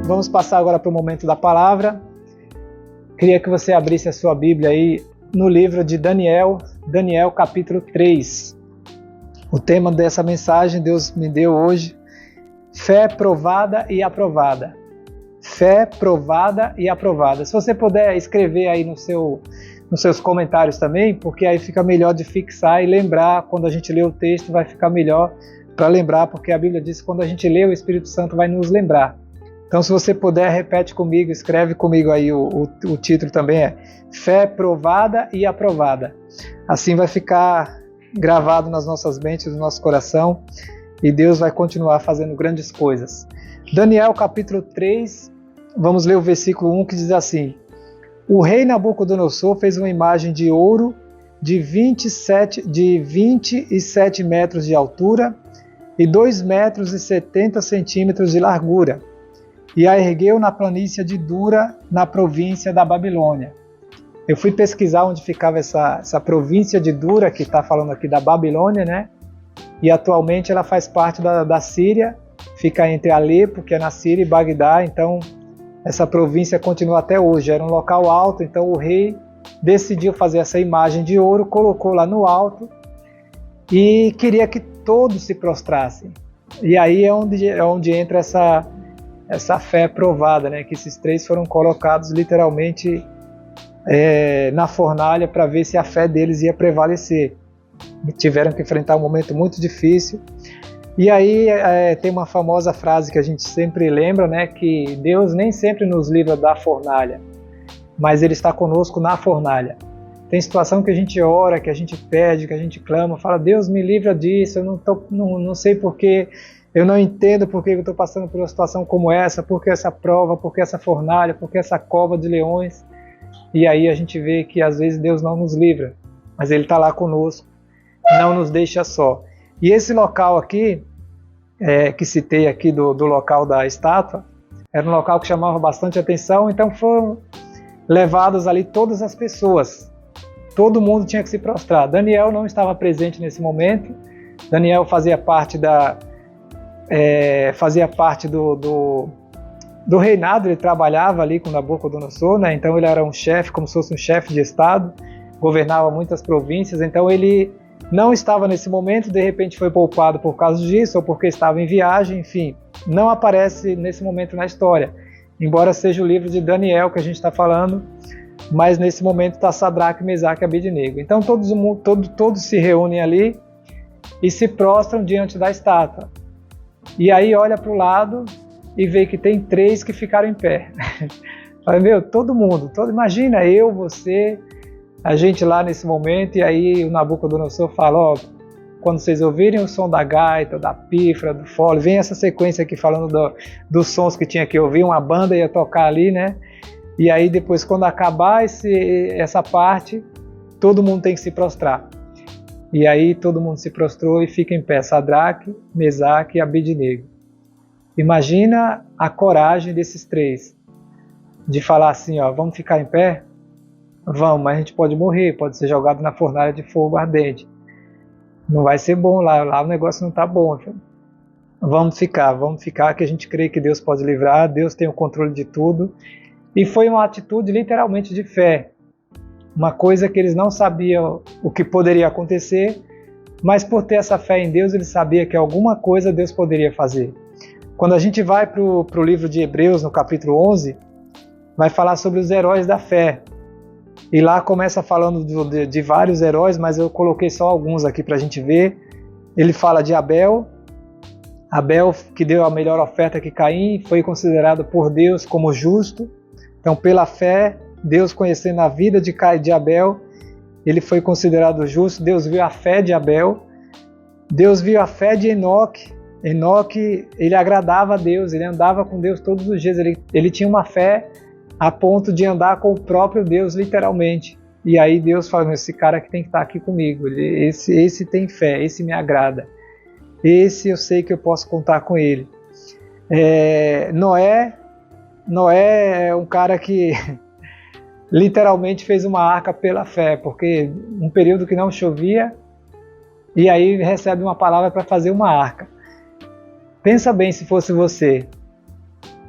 vamos passar agora para o momento da palavra. Queria que você abrisse a sua Bíblia aí no livro de Daniel capítulo 3. O tema dessa mensagem Deus me deu hoje: fé provada e aprovada. Fé provada e aprovada. Se você puder escrever aí nos seus comentários também, porque aí fica melhor de fixar e lembrar. Quando a gente lê o texto vai ficar melhor para lembrar, porque a Bíblia diz que quando a gente lê, o Espírito Santo vai nos lembrar. Então, se você puder, repete comigo, escreve comigo aí, o título também é Fé Provada e Aprovada. Assim vai ficar gravado nas nossas mentes, no nosso coração, e Deus vai continuar fazendo grandes coisas. Daniel capítulo 3, vamos ler o versículo 1 que diz assim: O rei Nabucodonosor fez uma imagem de ouro de 27 metros de altura e 2,70 metros de largura, e a ergueu na planície de Dura, na província da Babilônia. Eu fui pesquisar onde ficava essa província de Dura, que está falando aqui da Babilônia, né? E atualmente ela faz parte da Síria, fica entre Alepo, que é na Síria, e Bagdá. Então essa província continua até hoje. Era um local alto, então o rei decidiu fazer essa imagem de ouro, colocou lá no alto e queria que todos se prostrassem. E aí é onde entra essa fé provada, né? Que esses três foram colocados literalmente na fornalha para ver se a fé deles ia prevalecer. E tiveram que enfrentar um momento muito difícil. E aí tem uma famosa frase que a gente sempre lembra, né? Que Deus nem sempre nos livra da fornalha, mas Ele está conosco na fornalha. Tem situação que a gente ora, que a gente pede, que a gente clama, fala: Deus, me livra disso, eu não sei porquê, eu não entendo por que eu estou passando por uma situação como essa, por que essa prova, por que essa fornalha, por que essa cova de leões. E aí a gente vê que às vezes Deus não nos livra, mas Ele está lá conosco, não nos deixa só. E esse local aqui, que citei aqui do local da estátua, era um local que chamava bastante atenção, então foram levados ali todas as pessoas. Todo mundo tinha que se prostrar. Daniel não estava presente nesse momento. Daniel fazia parte do reinado, ele trabalhava ali com Nabucodonosor, né? Então ele era um chefe, como se fosse um chefe de estado, governava muitas províncias, então ele não estava nesse momento, de repente foi poupado por causa disso, ou porque estava em viagem, enfim, não aparece nesse momento na história, embora seja o livro de Daniel que a gente está falando, mas nesse momento está Sadraque, Mesaque e Abednego. Então todos se reúnem ali e se prostram diante da estátua. E aí olha para o lado e vê que tem três que ficaram em pé. Fala, todo mundo, imagina eu, você, a gente lá nesse momento. E aí o Nabucodonosor fala: quando vocês ouvirem o som da gaita, da pífara, do fole, vem essa sequência aqui falando dos sons que tinha que ouvir, uma banda ia tocar ali, né? E aí depois, quando acabar essa parte, todo mundo tem que se prostrar. E aí todo mundo se prostrou e fica em pé, Sadraque, Mesaque e Abednego. Imagina a coragem desses três, de falar assim: vamos ficar em pé? Vamos, mas a gente pode morrer, pode ser jogado na fornalha de fogo ardente. Não vai ser bom lá o negócio não está bom. Filho. Vamos ficar, que a gente crê que Deus pode livrar, Deus tem o controle de tudo. E foi uma atitude literalmente de fé, uma coisa que eles não sabiam o que poderia acontecer, mas por ter essa fé em Deus, eles sabiam que alguma coisa Deus poderia fazer. Quando a gente vai para o livro de Hebreus, no capítulo 11, vai falar sobre os heróis da fé. E lá começa falando de vários heróis, mas eu coloquei só alguns aqui para a gente ver. Ele fala de Abel, que deu a melhor oferta que Caim, foi considerado por Deus como justo. Então, pela fé, Deus conhecendo a vida de Abel, ele foi considerado justo. Deus viu a fé de Abel. Deus viu a fé de Enoque. Enoque, ele agradava a Deus, ele andava com Deus todos os dias. Ele tinha uma fé a ponto de andar com o próprio Deus, literalmente. E aí Deus fala: esse cara que tem que estar aqui comigo, esse tem fé, esse me agrada. Esse eu sei que eu posso contar com ele. Noé é um cara que literalmente fez uma arca pela fé, porque um período que não chovia, e aí recebe uma palavra para fazer uma arca. Pensa bem se fosse você.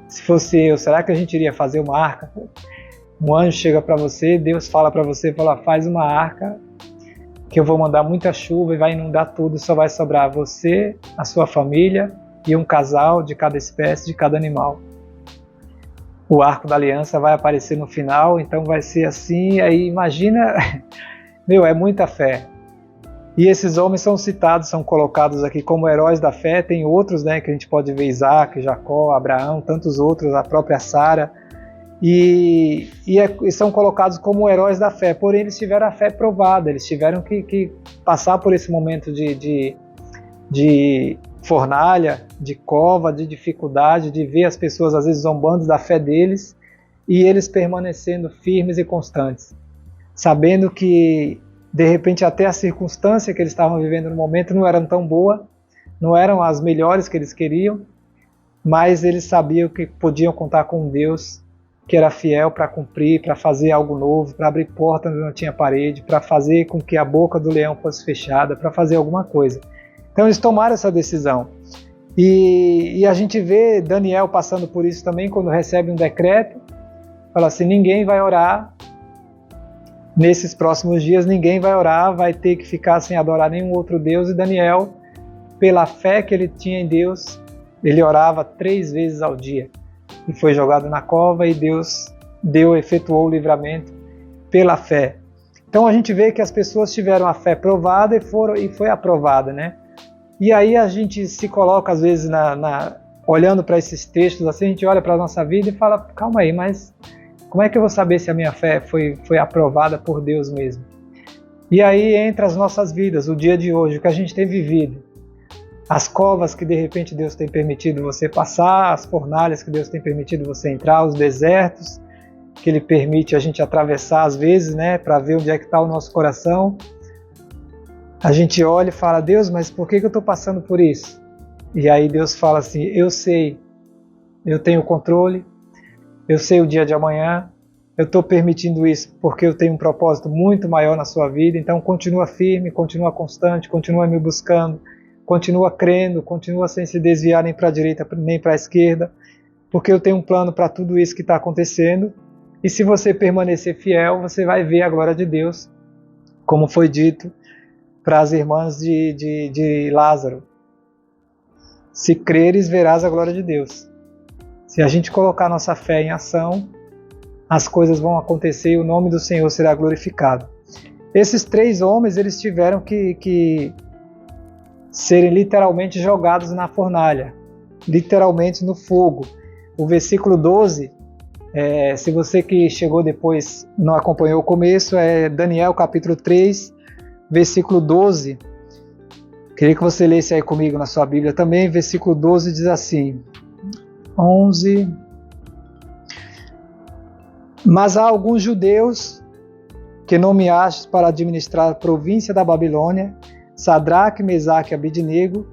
Se fosse eu, será que a gente iria fazer uma arca? Um anjo chega para você, Deus fala para você, faz uma arca, que eu vou mandar muita chuva e vai inundar tudo, só vai sobrar você, a sua família e um casal de cada espécie, de cada animal. O arco da aliança vai aparecer no final, então vai ser assim, aí imagina, é muita fé. E esses homens são citados, são colocados aqui como heróis da fé. Tem outros, né, que a gente pode ver: Isaac, Jacó, Abraão, tantos outros, a própria Sara. E são colocados como heróis da fé, porém eles tiveram a fé provada, eles tiveram que passar por esse momento de fornalha, de cova, de dificuldade, de ver as pessoas às vezes zombando da fé deles, e eles permanecendo firmes e constantes, sabendo que de repente até a circunstância que eles estavam vivendo no momento não era tão boa, não eram as melhores que eles queriam, mas eles sabiam que podiam contar com um Deus que era fiel para cumprir, para fazer algo novo, para abrir porta onde não tinha parede, para fazer com que a boca do leão fosse fechada, para fazer alguma coisa. Então eles tomaram essa decisão. E a gente vê Daniel passando por isso também, quando recebe um decreto, fala assim: ninguém vai orar nesses próximos dias, ninguém vai orar, vai ter que ficar sem adorar nenhum outro Deus. E Daniel, pela fé que ele tinha em Deus, ele orava 3 vezes ao dia. E foi jogado na cova, e Deus efetuou o livramento pela fé. Então a gente vê que as pessoas tiveram a fé provada e foi aprovada, né? E aí a gente se coloca às vezes olhando para esses textos, assim, a gente olha para a nossa vida e fala: calma aí, mas como é que eu vou saber se a minha fé foi aprovada por Deus mesmo? E aí entra as nossas vidas, o dia de hoje, o que a gente tem vivido. As covas que de repente Deus tem permitido você passar, as fornalhas que Deus tem permitido você entrar, os desertos que Ele permite a gente atravessar às vezes, né, para ver onde é que está o nosso coração. A gente olha e fala: Deus, mas por que eu estou passando por isso? E aí Deus fala assim: eu sei, eu tenho o controle, eu sei o dia de amanhã, eu estou permitindo isso porque eu tenho um propósito muito maior na sua vida, então continua firme, continua constante, continua me buscando, continua crendo, continua sem se desviar nem para a direita nem para a esquerda, porque eu tenho um plano para tudo isso que está acontecendo. E se você permanecer fiel, você vai ver a glória de Deus, como foi dito para as irmãs de Lázaro: se creres, verás a glória de Deus. Se a gente colocar nossa fé em ação, as coisas vão acontecer e o nome do Senhor será glorificado. Esses 3 homens, eles tiveram que serem literalmente jogados na fornalha, literalmente no fogo. O versículo 12, se você que chegou depois não acompanhou o começo, é Daniel capítulo 3, versículo 12. Queria que você lesse aí comigo na sua Bíblia também. Versículo 12 diz assim: 11. Mas há alguns judeus que nomeastes para administrar a província da Babilônia, Sadraque, Mesaque e Abidnego,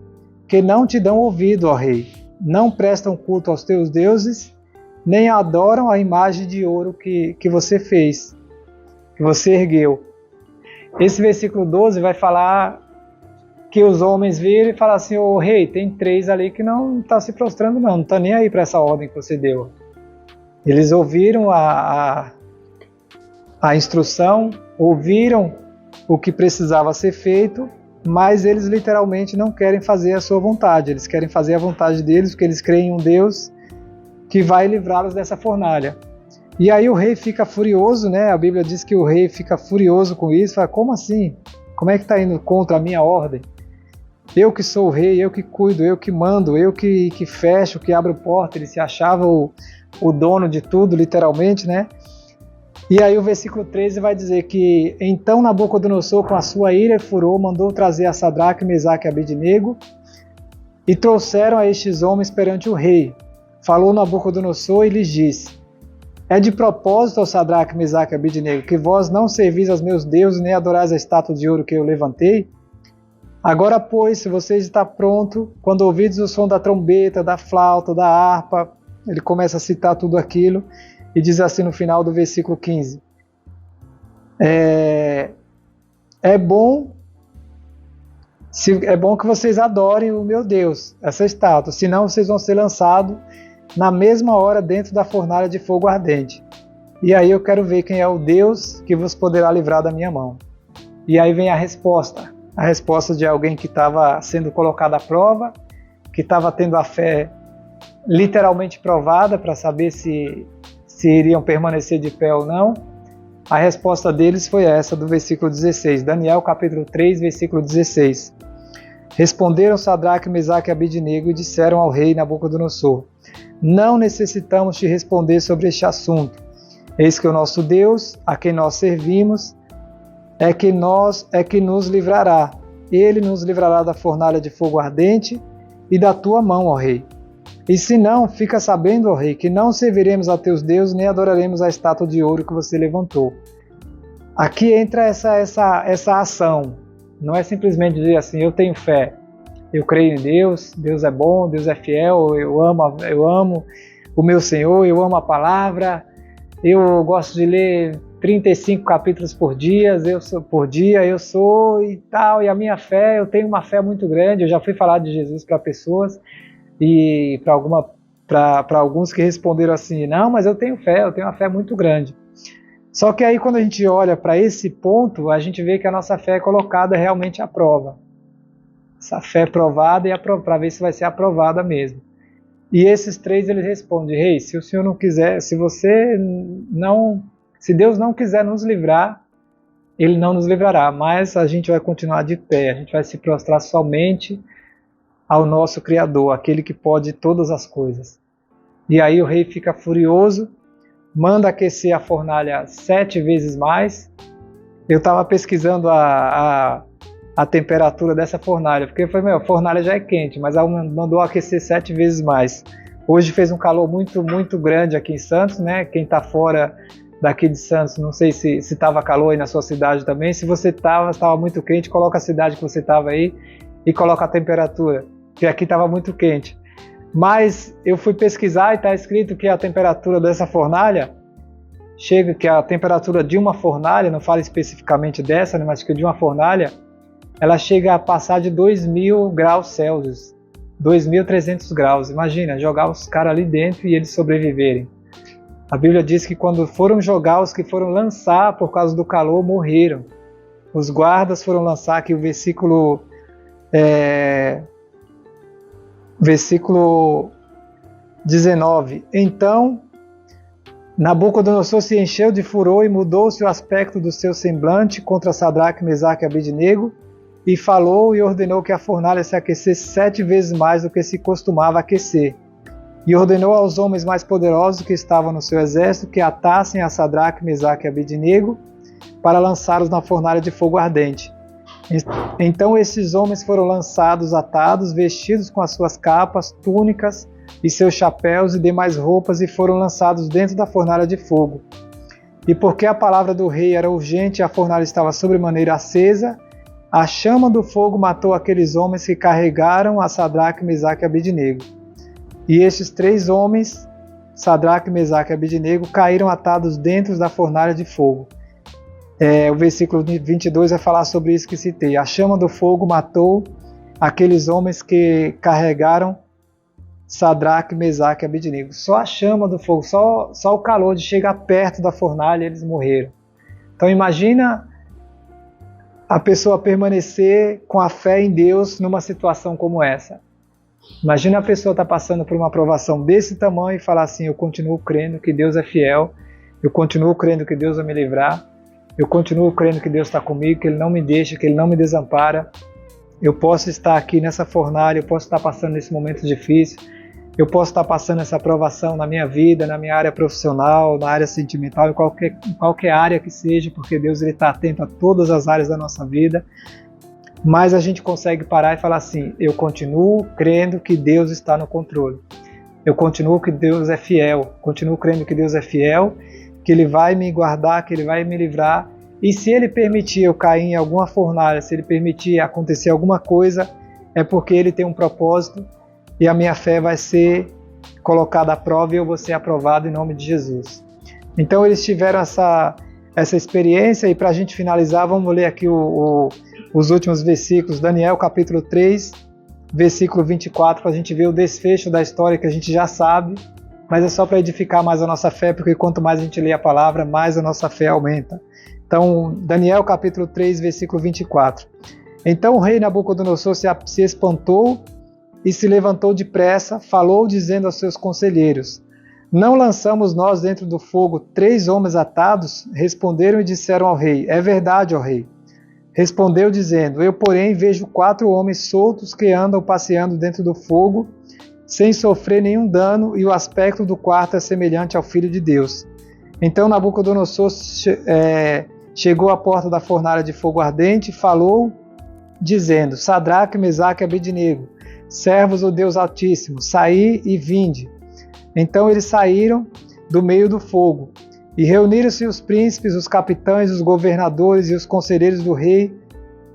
que não te dão ouvido, ó rei, não prestam culto aos teus deuses, nem adoram a imagem de ouro que você fez, que você ergueu. Esse versículo 12 vai falar que os homens viram e falaram assim: ô rei, tem 3 ali que não está se prostrando não está nem aí para essa ordem que você deu. Eles ouviram a instrução, ouviram o que precisava ser feito, mas eles literalmente não querem fazer a sua vontade, eles querem fazer a vontade deles, porque eles creem em um Deus que vai livrá-los dessa fornalha. E aí o rei fica furioso, né? A Bíblia diz que o rei fica furioso com isso, fala: como assim? Como é que está indo contra a minha ordem? Eu que sou o rei, eu que cuido, eu que mando, eu que fecho, que abro porta. Ele se achava o dono de tudo, literalmente, né? E aí o versículo 13 vai dizer que então Nabucodonosor, com a sua ira e furor, mandou trazer a Sadraque, Mesaque e Abidnego, e trouxeram a estes homens perante o rei. Falou Nabucodonosor e lhes disse: é de propósito, ó Sadraque, Mesaque e Abidnego, que vós não servis aos meus deuses, nem adorais a estátua de ouro que eu levantei? Agora, pois, se vocês estão prontos, quando ouvides o som da trombeta, da flauta, da harpa, ele começa a citar tudo aquilo, e diz assim no final do versículo 15: é bom que vocês adorem o meu Deus, essa estátua, senão vocês vão ser lançados na mesma hora dentro da fornalha de fogo ardente. E aí eu quero ver quem é o Deus que vos poderá livrar da minha mão. E aí vem a resposta de alguém que estava sendo colocado à prova, que estava tendo a fé literalmente provada para saber se iriam permanecer de pé ou não. A resposta deles foi essa do versículo 16, Daniel capítulo 3, versículo 16. Responderam Sadraque, Mesaque e Abednego e disseram ao rei Nabucodonosor: não necessitamos te responder sobre este assunto. Eis que o nosso Deus, a quem nós servimos, é que nos livrará. Ele nos livrará da fornalha de fogo ardente e da tua mão, ó rei. E se não, fica sabendo, ó rei, que não serviremos a teus deuses nem adoraremos a estátua de ouro que você levantou. Aqui entra essa ação. Não é simplesmente dizer assim, eu tenho fé, eu creio em Deus, Deus é bom, Deus é fiel, eu amo o meu Senhor, eu amo a palavra, eu gosto de ler 35 capítulos por dia, eu sou e tal, e a minha fé, eu tenho uma fé muito grande. Eu já fui falar de Jesus para pessoas e para alguns que responderam assim, não, mas eu tenho uma fé muito grande. Só que aí quando a gente olha para esse ponto, a gente vê que a nossa fé é colocada realmente à prova. Essa fé é provada e para ver se vai ser aprovada mesmo. E esses três eles respondem, rei, se o Senhor não quiser, se Deus não quiser nos livrar, Ele não nos livrará, mas a gente vai continuar de pé, a gente vai se prostrar somente ao nosso Criador, aquele que pode todas as coisas. E aí o rei fica furioso, manda aquecer a fornalha 7 vezes mais. Eu estava pesquisando a temperatura dessa fornalha, porque a fornalha já é quente, mas ela mandou aquecer 7 vezes mais. Hoje fez um calor muito, muito grande aqui em Santos, né? Quem está fora daqui de Santos, não sei se estava calor aí na sua cidade também. Se você estava muito quente, coloca a cidade que você estava aí e coloca a temperatura, que aqui estava muito quente. Mas eu fui pesquisar e está escrito que a temperatura dessa fornalha que a temperatura de uma fornalha, não falo especificamente dessa, né, mas que de uma fornalha, ela chega a passar de 2.000 graus Celsius, 2.300 graus. Imagina, jogar os caras ali dentro e eles sobreviverem. A Bíblia diz que quando foram jogar, os que foram lançar por causa do calor morreram. Os guardas foram lançar, aqui o versículo 19. Então Nabucodonosor se encheu de furor e mudou-se o aspecto do seu semblante contra Sadraque, Mesaque e Abednego, e falou e ordenou que a fornalha se aquecesse 7 vezes mais do que se costumava aquecer. E ordenou aos homens mais poderosos que estavam no seu exército que atassem a Sadraque, Mesaque e Abednego para lançá-los na fornalha de fogo ardente. Então esses homens foram lançados atados, vestidos com as suas capas, túnicas e seus chapéus e demais roupas, e foram lançados dentro da fornalha de fogo. E porque a palavra do rei era urgente e a fornalha estava sobremaneira acesa, a chama do fogo matou aqueles homens que carregaram a Sadraque, Mesaque e Abednego. E estes 3 homens, Sadraque, Mesaque e Abednego, caíram atados dentro da fornalha de fogo. O versículo 22 vai falar sobre isso que citei. A chama do fogo matou aqueles homens que carregaram Sadraque, Mesaque e Abednego. Só a chama do fogo, só o calor de chegar perto da fornalha, eles morreram. Então imagina a pessoa permanecer com a fé em Deus numa situação como essa. Imagina a pessoa estar passando por uma provação desse tamanho e falar assim, eu continuo crendo que Deus é fiel, eu continuo crendo que Deus vai me livrar, eu continuo crendo que Deus está comigo, que Ele não me deixa, que Ele não me desampara. Eu posso estar aqui nessa fornalha, eu posso estar passando nesse momento difícil, eu posso estar passando essa provação na minha vida, na minha área profissional, na área sentimental, em qualquer área que seja, porque Deus está atento a todas as áreas da nossa vida. Mas a gente consegue parar e falar assim, eu continuo crendo que Deus está no controle. Eu continuo que Deus é fiel, continuo crendo que Deus é fiel, que Ele vai me guardar, que Ele vai me livrar. E se Ele permitir eu cair em alguma fornalha, se Ele permitir acontecer alguma coisa, é porque Ele tem um propósito e a minha fé vai ser colocada à prova e eu vou ser aprovado em nome de Jesus. Então eles tiveram essa experiência, e para a gente finalizar, vamos ler aqui os últimos versículos, Daniel capítulo 3, versículo 24, para a gente ver o desfecho da história que a gente já sabe, mas é só para edificar mais a nossa fé, porque quanto mais a gente lê a palavra, mais a nossa fé aumenta. Então, Daniel capítulo 3, versículo 24. Então o rei Nabucodonosor se espantou e se levantou depressa, falou dizendo aos seus conselheiros: não lançamos nós dentro do fogo 3 homens atados? Responderam e disseram ao rei: é verdade, ó rei. Respondeu dizendo: eu, porém, vejo 4 homens soltos que andam passeando dentro do fogo, sem sofrer nenhum dano, e o aspecto do quarto é semelhante ao Filho de Deus. Então Nabucodonosor chegou à porta da fornalha de fogo ardente e falou, dizendo: Sadraque, Mesaque e Abednego, servos do Deus Altíssimo, saí e vinde. Então eles saíram do meio do fogo, e reuniram-se os príncipes, os capitães, os governadores e os conselheiros do rei,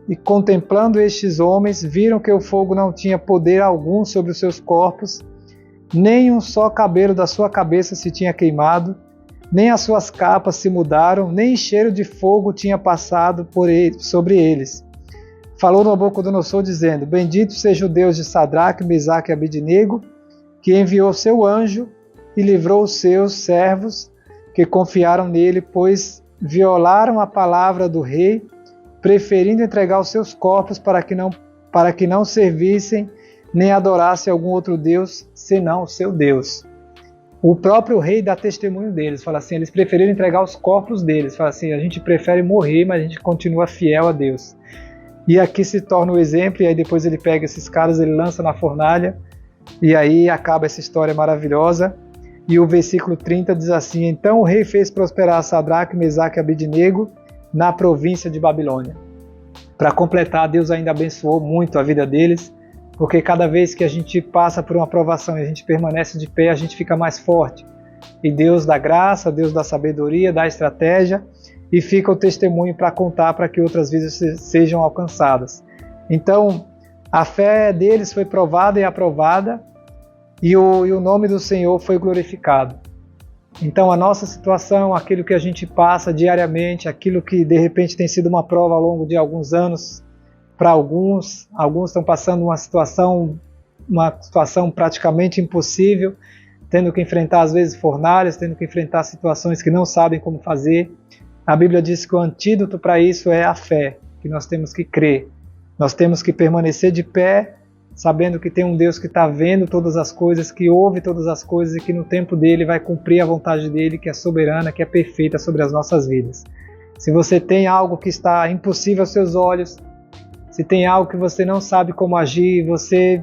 e contemplando estes homens, viram que o fogo não tinha poder algum sobre os seus corpos, nem um só cabelo da sua cabeça se tinha queimado, nem as suas capas se mudaram, nem cheiro de fogo tinha passado sobre eles. Falou Nabucodonosor dizendo: bendito seja o Deus de Sadraque, Mesaque e Abednego, que enviou seu anjo e livrou os seus servos que confiaram nele, pois violaram a palavra do rei, preferindo entregar os seus corpos para que não servissem nem adorassem algum outro Deus, senão o seu Deus. O próprio rei dá testemunho deles, fala assim, eles preferiram entregar os corpos deles, fala assim, a gente prefere morrer, mas a gente continua fiel a Deus. E aqui se torna o exemplo, e aí depois ele pega esses caras, ele lança na fornalha, e aí acaba essa história maravilhosa. E o versículo 30 diz assim: então o rei fez prosperar Sadraque, Mesaque e Abednego na província de Babilônia. Para completar, Deus ainda abençoou muito a vida deles, porque cada vez que a gente passa por uma provação e a gente permanece de pé, a gente fica mais forte. E Deus dá graça, Deus dá sabedoria, dá estratégia, e fica o testemunho para contar para que outras vidas sejam alcançadas. Então, a fé deles foi provada e aprovada, e o nome do Senhor foi glorificado. Então a nossa situação, aquilo que a gente passa diariamente, aquilo que de repente tem sido uma prova ao longo de alguns anos, para alguns estão passando uma situação praticamente impossível, tendo que enfrentar às vezes fornalhas, tendo que enfrentar situações que não sabem como fazer. A Bíblia diz que o antídoto para isso é a fé, que nós temos que crer. Nós temos que permanecer de pé, sabendo que tem um Deus que está vendo todas as coisas, que ouve todas as coisas e que no tempo dele vai cumprir a vontade dele, que é soberana, que é perfeita sobre as nossas vidas. Se você tem algo que está impossível aos seus olhos, se tem algo que você não sabe como agir, você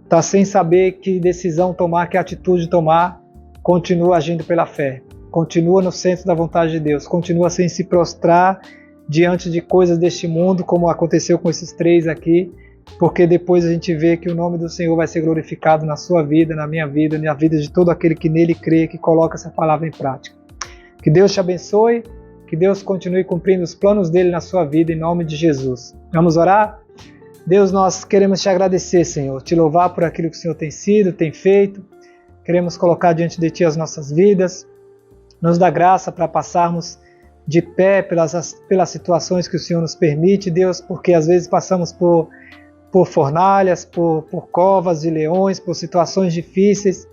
está sem saber que decisão tomar, que atitude tomar, continua agindo pela fé. Continua no centro da vontade de Deus, continua sem se prostrar diante de coisas deste mundo, como aconteceu com esses 3 aqui, porque depois a gente vê que o nome do Senhor vai ser glorificado na sua vida, na minha vida, na vida de todo aquele que nele crê, que coloca essa palavra em prática. Que Deus te abençoe, que Deus continue cumprindo os planos dele na sua vida, em nome de Jesus. Vamos orar? Deus, nós queremos te agradecer, Senhor, te louvar por aquilo que o Senhor tem sido, tem feito. Queremos colocar diante de ti as nossas vidas. Nos dá graça para passarmos de pé pelas situações que o Senhor nos permite, Deus, porque às vezes passamos por fornalhas, por covas de leões, por situações difíceis,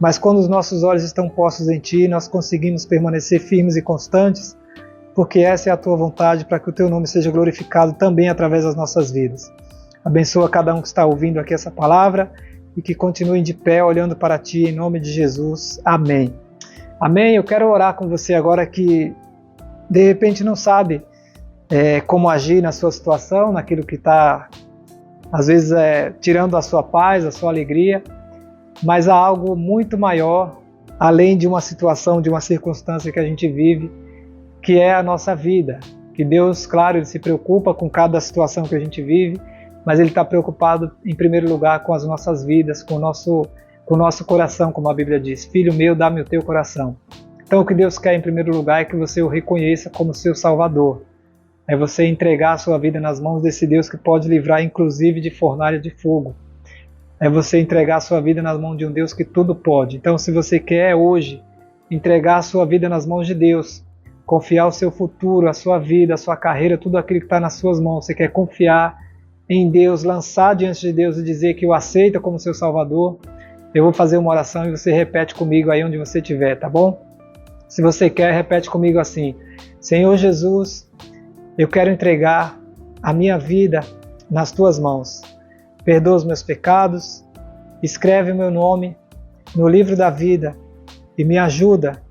mas quando os nossos olhos estão postos em Ti, nós conseguimos permanecer firmes e constantes, porque essa é a Tua vontade, para que o Teu nome seja glorificado também através das nossas vidas. Abençoa cada um que está ouvindo aqui essa palavra e que continuem de pé olhando para Ti, em nome de Jesus. Amém. Amém. Eu quero orar com você agora que de repente não sabe como agir na sua situação, naquilo que está às vezes tirando a sua paz, a sua alegria, mas há algo muito maior, além de uma situação, de uma circunstância que a gente vive, que é a nossa vida. Que Deus, claro, Ele se preocupa com cada situação que a gente vive, mas Ele está preocupado em primeiro lugar com as nossas vidas, com o nosso coração, como a Bíblia diz. Filho meu, dá-me o teu coração. Então o que Deus quer em primeiro lugar é que você o reconheça como seu Salvador. É você entregar a sua vida nas mãos desse Deus que pode livrar inclusive de fornalha de fogo. É você entregar a sua vida nas mãos de um Deus que tudo pode. Então se você quer hoje entregar a sua vida nas mãos de Deus, confiar o seu futuro, a sua vida, a sua carreira, tudo aquilo que está nas suas mãos, você quer confiar em Deus, lançar diante de Deus e dizer que o aceita como seu Salvador, eu vou fazer uma oração e você repete comigo aí onde você estiver, tá bom? Se você quer, repete comigo assim: Senhor Jesus, eu quero entregar a minha vida nas tuas mãos. Perdoa os meus pecados, escreve o meu nome no livro da vida e me ajuda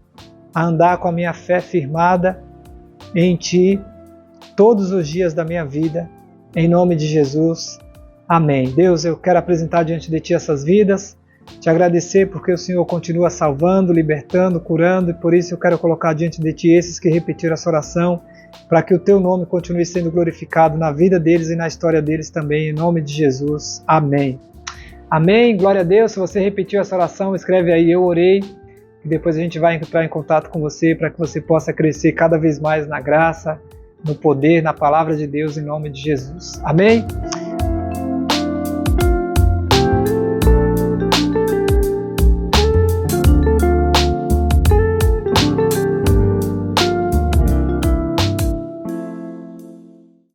a andar com a minha fé firmada em Ti todos os dias da minha vida, em nome de Jesus. Amém. Deus, eu quero apresentar diante de Ti essas vidas, te agradecer porque o Senhor continua salvando, libertando, curando, e por isso eu quero colocar diante de Ti esses que repetiram essa oração, para que o Teu nome continue sendo glorificado na vida deles e na história deles também, em nome de Jesus. Amém. Amém, glória a Deus. Se você repetiu essa oração, escreve aí, eu orei, e depois a gente vai entrar em contato com você para que você possa crescer cada vez mais na graça, no poder, na palavra de Deus, em nome de Jesus. Amém?